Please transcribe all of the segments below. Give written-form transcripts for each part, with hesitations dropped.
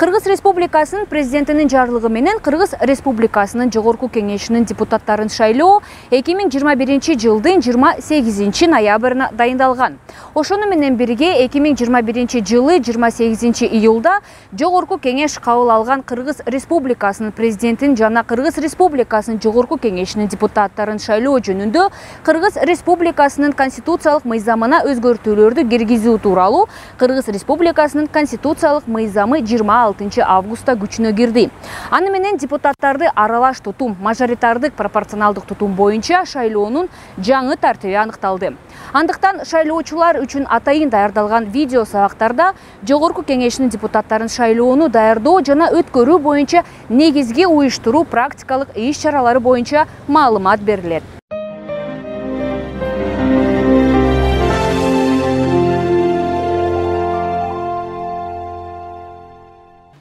Кыргыз Республикасынын президентинин жарлыгы менен Кыргыз Республикасынын Жогорку Кеңешинин депутаттарын шайлоо 2021 жылдын 28 ноябрына дайындалган. Ошону менен бирге 2021 жылы 28 июлда Жогорку Кеңеш кабыл алган Кыргыз Республикасынын президентин жана Кыргыз Республикасынын Жогорку Кеңешинин депутаттарын шайлоо жөнүндө Кыргыз Республикасынын конституциялык мыйзамына өзгөртүүлөрдү киргизүү тууралуу Кыргыз Республикасынын конституциялык мыйзамы 26 августта күчүнө кирди. Аны менен депутаттарды аралаш тутум, мажоритардык пропорционалдык тутум боюнча шайлоонун жаңы тартиби аныкталды. Андыктан шайлоочулар үчүн атайын даярдалган видео сабактарда Жогорку Кеңешинин депутаттарын шайлоону даярдоо жана өткөрүү боюнча негизги уюштуруу практикалык иш-чаралары боюнча маалымат берилет.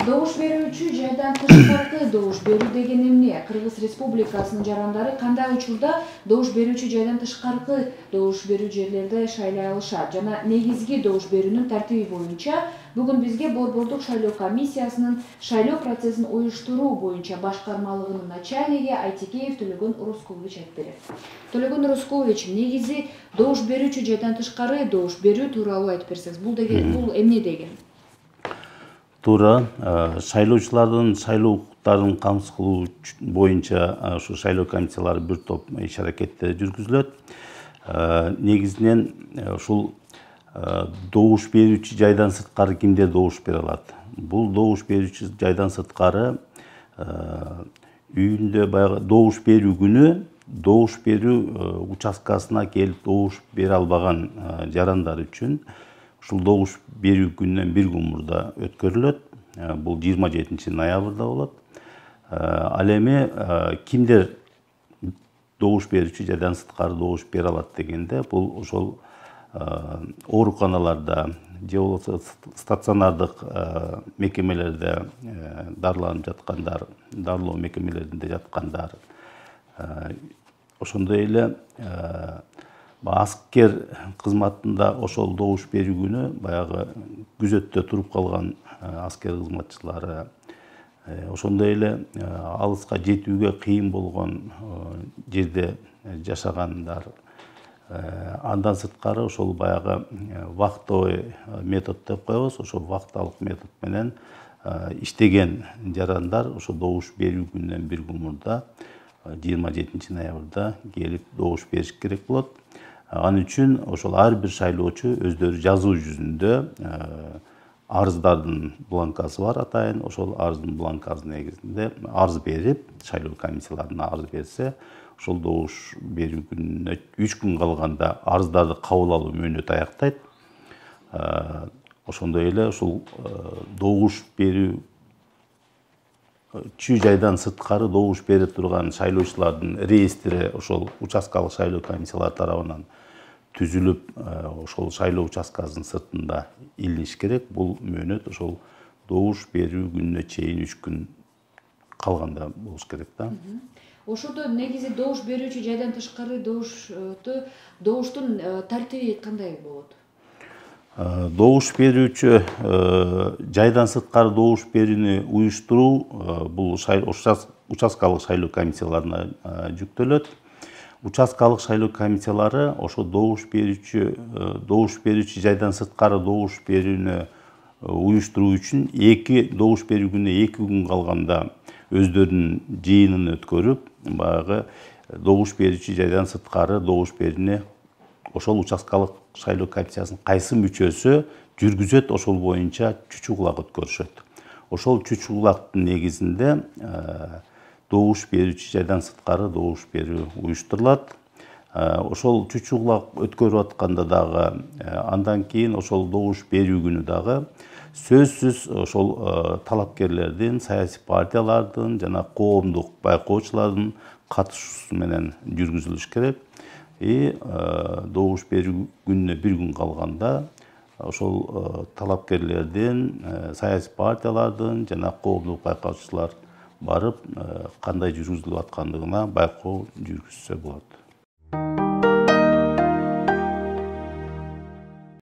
Добуш берүүчү жайдан тышкары добуш берүү деген эмне? Кыргыз Республикасынын жарандары кандай учурда добуш берүүчү жайдан тышкары добуш берүү жерлерде шайлай алышат? Жана негизги добуш берүүнүн тартиби боюнча бүгүн бизге Борбордук шайлоо комиссиясынын шайлоо процессин уюштуруу боюнча башкармалыгынын начальниги Айтекеев Төлөгөн Орозкулович айтып берет. Төлөгөн Орозкулович, негизи добуш берүүчү жайдан тышкары добуш берүү тууралуу айтып берсеңиз, бул эмне деген? Туура, шайлоочулардын шайлоо укуктарын камсыз кылуу боюнча ушу шайлоо комиссиялары бир топ иш-аракеттер жүргүзүлөт. Негизинен ушул добуш берүүчү жайдан сырткары кимдер добуш бере алат? Бул добуш берүүчү жайдан сырткары үйүндө баягы добуш берүү күнү добуш берүү участкасына келип добуш бере албаган жарандар үчүн ушул добуш берүү күнүнөн бир күн мурда өткөрүлөт. Бул 27 ноябрда болот. Ал эми кимдер добуш берүүчү жайдан сырткары добуш бере алат дегенде, бул ошол ооруканаларда же болбосо стационардык мекемелерде дарыланып жаткандар, дарылоо мекемелеринде жаткандар, ошондой эле аскер кызматында ошол добуш берүү күнү баягы күзөттө туруп калган аскер кызматчылары, ошондой эле алыска жетүүгө кыйын болгон жерде жашагандар, андан сырткары ошол баягы вахтовый метод деп коебуз, ошол вахталык метод менен иштеген жарандар ошол добуш берүү күнүнөн бир күн мурда 27 ноябрда келип добуш бериш керек болот. Ан үчүн ошол ар бир шайлоочу өздөрү жазуу жүзүндө арыздардын бланкасы бар атайын, ошол арыздын бланкасы негизинде арыз берип, шайлоо комиссияларына арыз берсе, ошол добуш берүү күнүнө 3 күн калганда арыздарды кабыл алуу мөөнөтү аяктайт. Ошондой эле ушул добуш берүү жайдан сырткары добуш бере турган шайлоочулардын реестри ошол участкалык шайлоо комиссиялары тарабынан түзүлүп, ошол шайлоо участкасынын сыртында илиниш керек. Бул мөөнөт ошол добуш берүү күнүнө чейин 3 күн калганда болуш керек да. Ошодо негизи добуш берүүчү жайдан тышкары добуштун тартиби кандай болот? Добуш берүүчү жайдан сырткары добуш берүүнү уюштуруу бул участкалык шайлоо комиссияларына жүктөлөт. Участкалык шайлоо комиссиялары ошо добуш берүүчү жайдан сырткары добуш берүүнү уюштуруу үчүн добуш берүү күнүнө 2 күн калганда өздөрүнүн жыйынын өткөрүп, баягы добуш берүүчү жайдан сырткары добуш берүүнү ошол участкалык шайлоо комиссиясынын кайсы мүчөсү жүргүзөт, ошол боюнча чучугулак өткөрүшөт. Ошол чучугулактын негизинде добуш берүүчү жайдан сырткары добуш берүү уюштурулат. Ошол чучугулак өткөрүп атканда дагы андан кийин ошол добуш берүү күнү дагы сөзсүз ошол талапкерлердин, саясий партиялардын жана коомдук байкоочулардын катышуусу менен жүргүзүлүш керек. Добуш берүү күнүнө бир күн калганда ошол талапкерлердин, саясий партиялардын жана коомдук байкоочулар барып кандай жүргүзүлүп аткандыгына байкоо жүргүзсө болот.